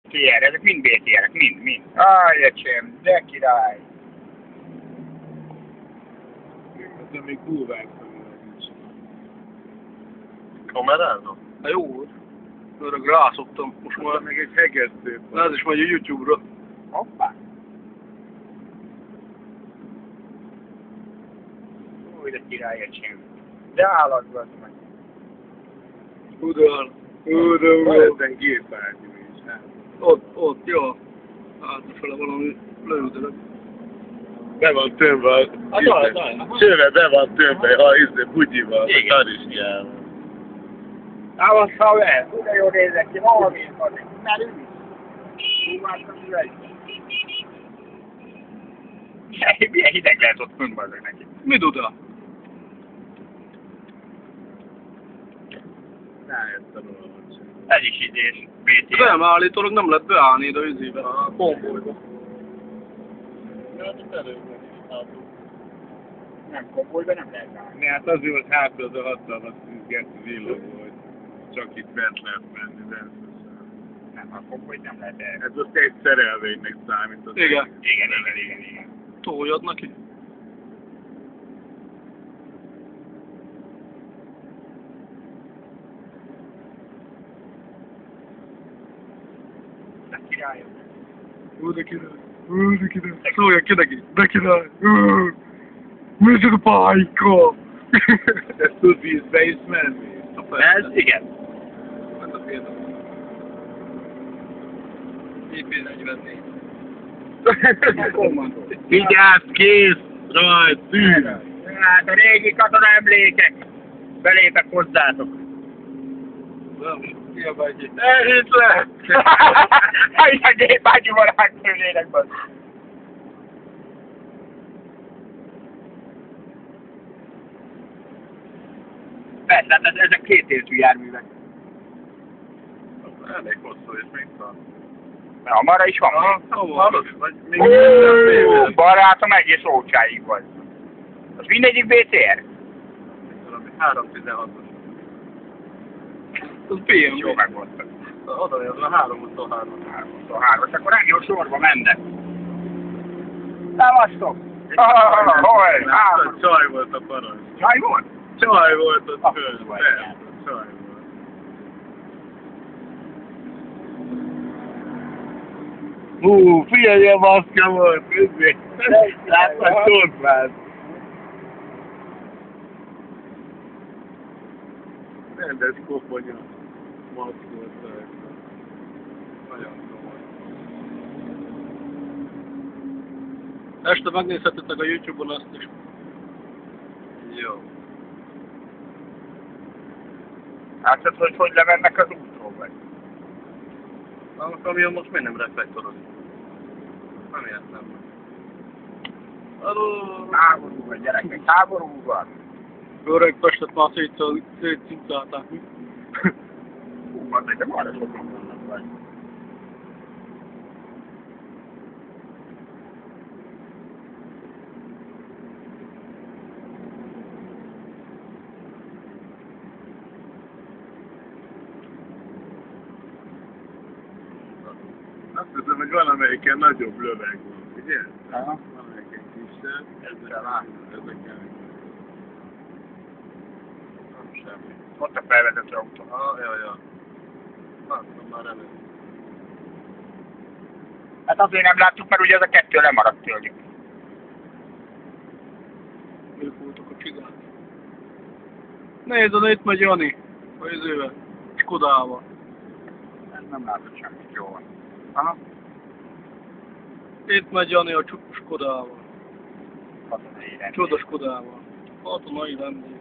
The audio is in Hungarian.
TR, ezek mind BTR-ek, mind. Aj, öcsém, de király. Ez még kurvák nincs. Kamerázom? Na jó volt. Örök rászoktam. Most már Meg egy hegesztő. ez is megy a YouTube-ra. Hoppá. Új, de király, öcsém. De állatban meg. Udal. Valószínűleg gépágyú is, hát. Ott, jó. Hátrafele valami lőderek. Be van tömve a... Sőve be van tömve, ha bugyival, a tarisnyával. Távasz, haver! De jó nézek ki, valamit van. Merülj! Húváltam üveg. Milyen hideg lehet ott fönt bazdok neki. Mi duda? Rájöttem valahogy sem. Ez is idés, BTR. Nem, állítólag nem lehet beállni ide az izébe, a konvolyba. Hát itt előbb is látom. Nem, konvolyban nem lehet állni. Hát azért volt hátra az a hatalmas geci villogó, hogy csak itt bent lehet menni, de... Nem, a konvolyt nem lehet el. Ez most egy szerelvénynek számít. Az Igen. Igen. Toljad neki. De királyok. De király. Szólja ki neki. De király. Micsoda pályka. Ez tud vízbe is menni. Ez igen. Ez a példa. IP44. Vigyázz, kész! Rajt, szűr! Hát a régi katona emlékek. Belépek hozzátok. Nem, kiabálj. Elhitt le! Hajj a gépágyúval áttőlének be. Persze, hát ezek kétéltű járművek. Elég hosszú, és még van. Na, marra is van. Hallod? Vagy még Barátom, egész ócsáig vagy. Az mindegyik BTR? valami 316-os. Az PM. Jó megmondtad. Oda jön a 323-as. 323-as, akkor nem jó sorba mennek. Szevasztok! Hol? Csaj volt a parancs. Csaj volt? Csaj volt ott föl. Csaj volt. Persze, csaj volt. Figyelj, a maszka volt, nézzé! Láttad, tortvált! Rendes koponya maszk volt rajta. Nagyon komoly. Este megnézhetitek a YouTube-on azt is. Jó. Látod, hogy lemennek az útról vagy? A kamion most miért nem reflektorozik? Nem értem. Háború van, gyerekek, háború van. Öreg Pestet már szétcincálták, mi? Hú, az de marra sokan vannak vagy. Azt hiszem, hogy valamelyiken nagyobb löveg van, ugye? Aha. Valamelyiken kisebb. Ezeken. Nem semmi. Ott a felvezető autó. Ja. Láttam már előtt. Hát azért nem láttuk, mert ugye ez a kettő lemaradt tőlük. Ők voltak a csigák. Nézd, itt megy Jani. A izével. Skodával. Nem látott semmit, jó van. Aha. Itt megy Jani a Skodával. Katonai rendszer. Csoda Skodával. Katonai rendőr.